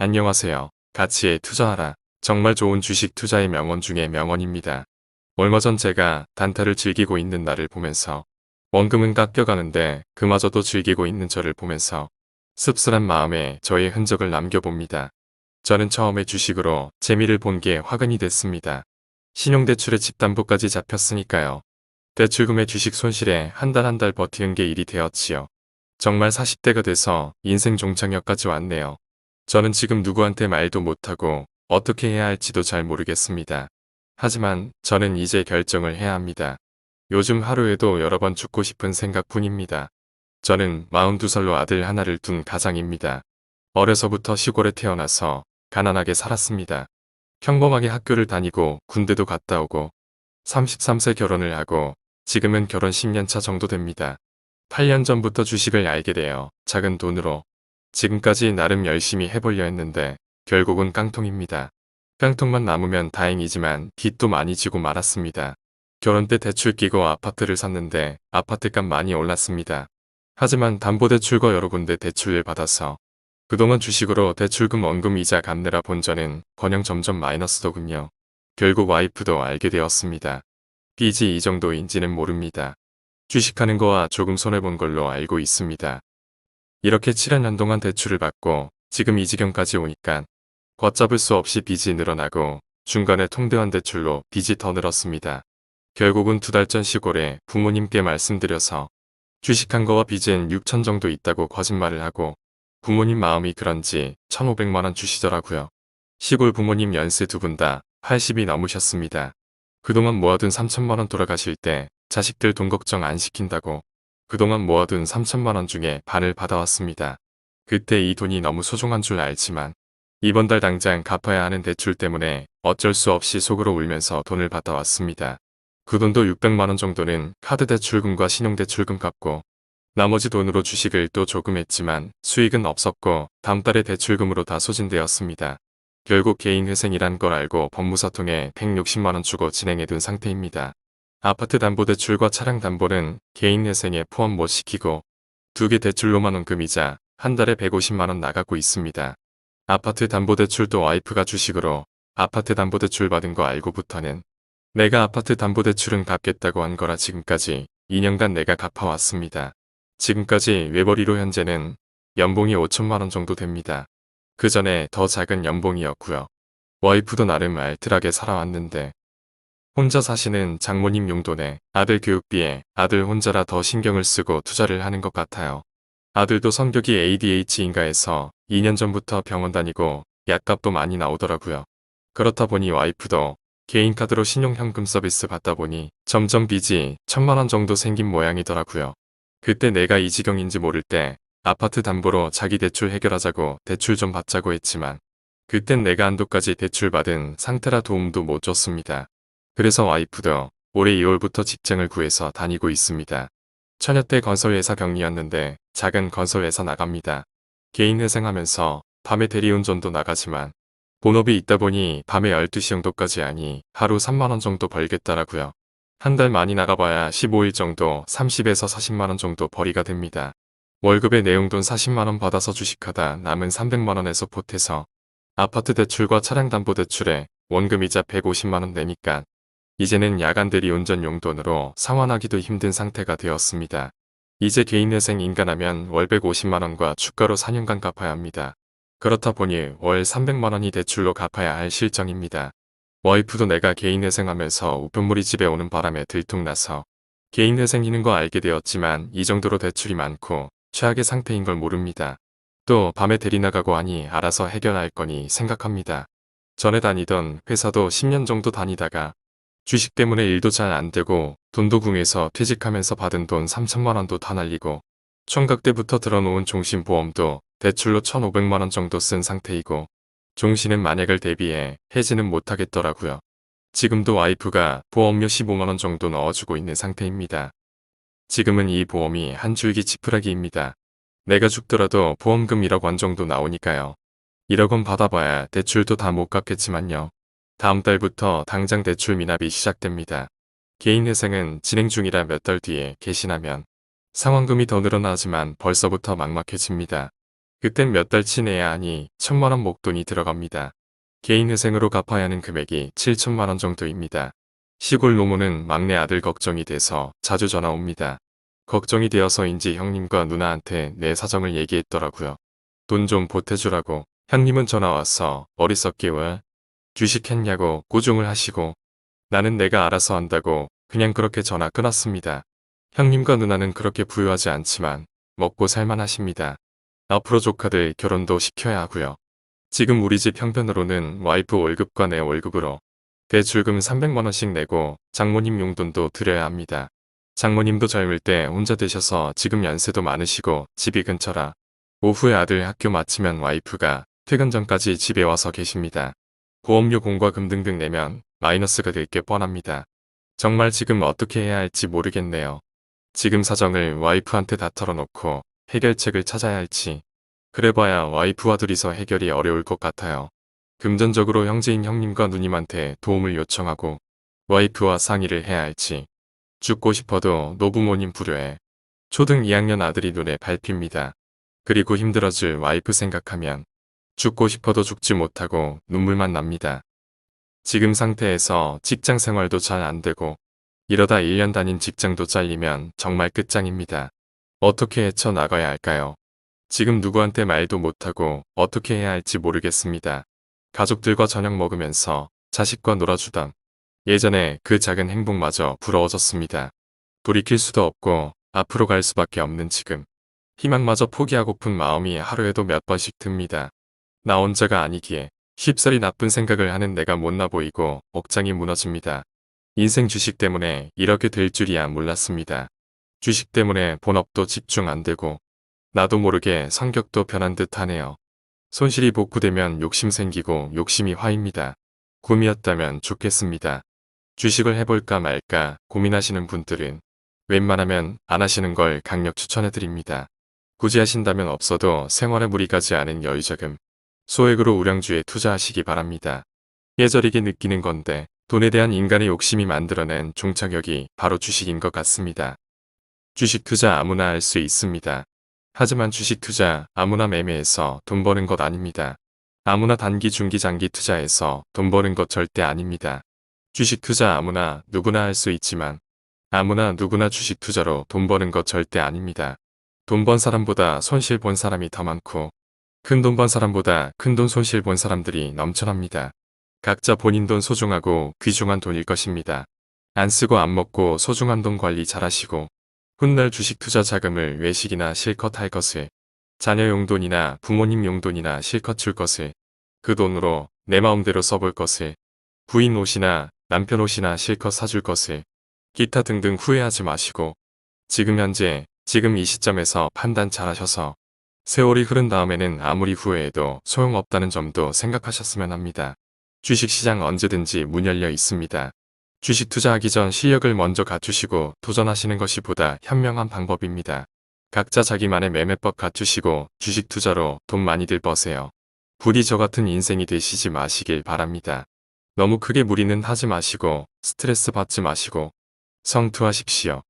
안녕하세요. 가치에 투자하라. 정말 좋은 주식 투자의 명언 중에 명언입니다. 얼마 전 제가 단타를 즐기고 있는 나를 보면서 원금은 깎여가는데 그마저도 즐기고 있는 저를 보면서 씁쓸한 마음에 저의 흔적을 남겨봅니다. 저는 처음에 주식으로 재미를 본 게 화근이 됐습니다. 신용대출에 집담보까지 잡혔으니까요. 대출금의 주식 손실에 한 달 한 달 버티는 게 일이 되었지요. 정말 40대가 돼서 인생 종착역까지 왔네요. 저는 지금 누구한테 말도 못하고 어떻게 해야 할지도 잘 모르겠습니다. 하지만 저는 이제 결정을 해야 합니다. 요즘 하루에도 여러 번 죽고 싶은 생각뿐입니다. 저는 42살로 아들 하나를 둔 가장입니다. 어려서부터 시골에 태어나서 가난하게 살았습니다. 평범하게 학교를 다니고 군대도 갔다 오고 33세 결혼을 하고 지금은 결혼 10년 차 정도 됩니다. 8년 전부터 주식을 알게 되어 작은 돈으로 지금까지 나름 열심히 해보려 했는데 결국은 깡통입니다. 깡통만 남으면 다행이지만 빚도 많이 지고 말았습니다. 결혼 때 대출 끼고 아파트를 샀는데 아파트값 많이 올랐습니다. 하지만 담보대출과 여러 군데 대출을 받아서 그동안 주식으로 대출금 원금 이자 갚느라 본 저는 번영 점점 마이너스더군요. 결국 와이프도 알게 되었습니다. 빚이 이 정도인지는 모릅니다. 주식하는 거와 조금 손해본 걸로 알고 있습니다. 이렇게 7년 동안 대출을 받고 지금 이 지경까지 오니까 걷잡을 수 없이 빚이 늘어나고 중간에 통대한 대출로 빚이 더 늘었습니다. 결국은 2달 전 시골에 부모님께 말씀드려서 주식한 거와 빚은 6천 정도 있다고 거짓말을 하고 부모님 마음이 그런지 1,500만 원 주시더라고요. 시골 부모님 연세 두 분 다 80이 넘으셨습니다. 그동안 모아둔 3천만 원 돌아가실 때 자식들 돈 걱정 안 시킨다고 그동안 모아둔 3천만 원 중에 반을 받아왔습니다. 그때 이 돈이 너무 소중한 줄 알지만 이번 달 당장 갚아야 하는 대출 때문에 어쩔 수 없이 속으로 울면서 돈을 받아왔습니다. 그 돈도 600만 원 정도는 카드 대출금과 신용대출금 갚고 나머지 돈으로 주식을 또 조금 했지만 수익은 없었고 다음 달에 대출금으로 다 소진되었습니다. 결국 개인회생이란 걸 알고 법무사 통해 160만 원 주고 진행해둔 상태입니다. 아파트 담보대출과 차량 담보는 개인회생에 포함 못 시키고 2개 대출로만 원금이자 한 달에 150만 원 나가고 있습니다. 아파트 담보대출도 와이프가 주식으로 아파트 담보대출 받은 거 알고부터는 내가 아파트 담보대출은 갚겠다고 한 거라 지금까지 2년간 내가 갚아왔습니다. 지금까지 외벌이로 현재는 연봉이 5천만 원 정도 됩니다. 그 전에 더 작은 연봉이었고요. 와이프도 나름 알뜰하게 살아왔는데 혼자 사시는 장모님 용돈에 아들 교육비에 아들 혼자라 더 신경을 쓰고 투자를 하는 것 같아요. 아들도 성격이 ADH인가 해서 2년 전부터 병원 다니고 약값도 많이 나오더라고요. 그렇다 보니 와이프도 개인카드로 신용현금 서비스 받다 보니 점점 빚이 1,000만 원 정도 생긴 모양이더라고요. 그때 내가 이 지경인지 모를 때 아파트 담보로 자기 대출 해결하자고 대출 좀 받자고 했지만 그땐 내가 한도까지 대출받은 상태라 도움도 못 줬습니다. 그래서 와이프도 올해 2월부터 직장을 구해서 다니고 있습니다. 처녀때 건설회사 경리였는데 작은 건설회사 나갑니다. 개인회생하면서 밤에 대리운전도 나가지만 본업이 있다 보니 밤에 12시 정도까지 하니 하루 3만 원 정도 벌겠더라고요. 한 달 많이 나가봐야 15일 정도 30에서 40만 원 정도 벌이가 됩니다. 월급에 내용돈 40만 원 받아서 주식하다 남은 300만 원에서 보태서 아파트 대출과 차량 담보 대출에 원금이자 150만 원 내니까 이제는 야간 대리 운전 용돈으로 상환하기도 힘든 상태가 되었습니다. 이제 개인회생 인간하면 월 150만 원과 주가로 4년간 갚아야 합니다. 그렇다 보니 월 300만 원이 대출로 갚아야 할 실정입니다. 와이프도 내가 개인회생하면서 우편물이 집에 오는 바람에 들통나서 개인회생이는 거 알게 되었지만 이 정도로 대출이 많고 최악의 상태인 걸 모릅니다. 또 밤에 대리 나가고 하니 알아서 해결할 거니 생각합니다. 전에 다니던 회사도 10년 정도 다니다가 주식 때문에 일도 잘 안 되고 돈도 궁해서 퇴직하면서 받은 돈 3천만 원도 다 날리고 총각 때부터 들어놓은 종신보험도 대출로 1,500만 원 정도 쓴 상태이고 종신은 만약을 대비해 해지는 못하겠더라고요. 지금도 와이프가 보험료 15만 원 정도 넣어주고 있는 상태입니다. 지금은 이 보험이 한 줄기 지푸라기입니다. 내가 죽더라도 보험금 1억 원 정도 나오니까요. 1억 원 받아봐야 대출도 다 못 갚겠지만요. 다음 달부터 당장 대출 미납이 시작됩니다. 개인회생은 진행 중이라 몇 달 뒤에 개신하면 상환금이 더 늘어나지만 벌써부터 막막해집니다. 그땐 몇 달치 내야 하니 1,000만 원 목돈이 들어갑니다. 개인 회생으로 갚아야 하는 금액이 7천만 원 정도입니다. 시골 노무는 막내 아들 걱정이 돼서 자주 전화 옵니다. 걱정이 되어서인지 형님과 누나한테 내 사정을 얘기했더라고요. 돈 좀 보태주라고. 형님은 전화 와서 어리석게 왜 주식했냐고 꾸중을 하시고 나는 내가 알아서 한다고 그냥 그렇게 전화 끊었습니다. 형님과 누나는 그렇게 부유하지 않지만 먹고 살만 하십니다. 앞으로 조카들 결혼도 시켜야 하고요. 지금 우리 집 형편으로는 와이프 월급과 내 월급으로 대출금 300만 원씩 내고 장모님 용돈도 드려야 합니다. 장모님도 젊을 때 혼자 되셔서 지금 연세도 많으시고 집이 근처라 오후에 아들 학교 마치면 와이프가 퇴근 전까지 집에 와서 계십니다. 보험료 공과금 등등 내면 마이너스가 될 게 뻔합니다. 정말 지금 어떻게 해야 할지 모르겠네요. 지금 사정을 와이프한테 다 털어놓고 해결책을 찾아야 할지 그래봐야 와이프와 둘이서 해결이 어려울 것 같아요. 금전적으로 형제인 형님과 누님한테 도움을 요청하고 와이프와 상의를 해야 할지 죽고 싶어도 노부모님 불효에 초등 2학년 아들이 눈에 밟힙니다. 그리고 힘들어질 와이프 생각하면 죽고 싶어도 죽지 못하고 눈물만 납니다. 지금 상태에서 직장 생활도 잘 안 되고 이러다 1년 다닌 직장도 잘리면 정말 끝장입니다. 어떻게 헤쳐나가야 할까요? 지금 누구한테 말도 못하고 어떻게 해야 할지 모르겠습니다. 가족들과 저녁 먹으면서 자식과 놀아주던 예전에 그 작은 행복마저 부러워졌습니다. 돌이킬 수도 없고 앞으로 갈 수밖에 없는 지금. 희망마저 포기하고픈 마음이 하루에도 몇 번씩 듭니다. 나 혼자가 아니기에 쉽사리 나쁜 생각을 하는 내가 못나 보이고 억장이 무너집니다. 인생 주식 때문에 이렇게 될 줄이야 몰랐습니다. 주식 때문에 본업도 집중 안 되고 나도 모르게 성격도 변한 듯 하네요. 손실이 복구되면 욕심 생기고 욕심이 화입니다. 꿈이었다면 좋겠습니다. 주식을 해볼까 말까 고민하시는 분들은 웬만하면 안 하시는 걸 강력 추천해드립니다. 굳이 하신다면 없어도 생활에 무리 가지 않은 여유자금, 소액으로 우량주에 투자하시기 바랍니다. 예절이게 느끼는 건데 돈에 대한 인간의 욕심이 만들어낸 종착역이 바로 주식인 것 같습니다. 주식 투자 아무나 할 수 있습니다. 하지만 주식 투자 아무나 매매해서 돈 버는 것 아닙니다. 아무나 단기, 중기, 장기 투자해서 돈 버는 것 절대 아닙니다. 주식 투자 아무나 누구나 할 수 있지만 아무나 누구나 주식 투자로 돈 버는 것 절대 아닙니다. 돈 번 사람보다 손실 본 사람이 더 많고 큰 돈 번 사람보다 큰 돈 손실 본 사람들이 넘쳐납니다. 각자 본인 돈 소중하고 귀중한 돈일 것입니다. 안 쓰고 안 먹고 소중한 돈 관리 잘하시고 훗날 주식 투자 자금을 외식이나 실컷 할 것을, 자녀 용돈이나 부모님 용돈이나 실컷 줄 것을, 그 돈으로 내 마음대로 써볼 것을, 부인 옷이나 남편 옷이나 실컷 사줄 것을, 기타 등등 후회하지 마시고 지금 현재 지금 이 시점에서 판단 잘하셔서 세월이 흐른 다음에는 아무리 후회해도 소용없다는 점도 생각하셨으면 합니다. 주식시장 언제든지 문 열려 있습니다. 주식 투자하기 전 실력을 먼저 갖추시고 도전하시는 것이 보다 현명한 방법입니다. 각자 자기만의 매매법 갖추시고 주식 투자로 돈 많이들 버세요. 부디 저 같은 인생이 되시지 마시길 바랍니다. 너무 크게 무리는 하지 마시고 스트레스 받지 마시고 성투하십시오.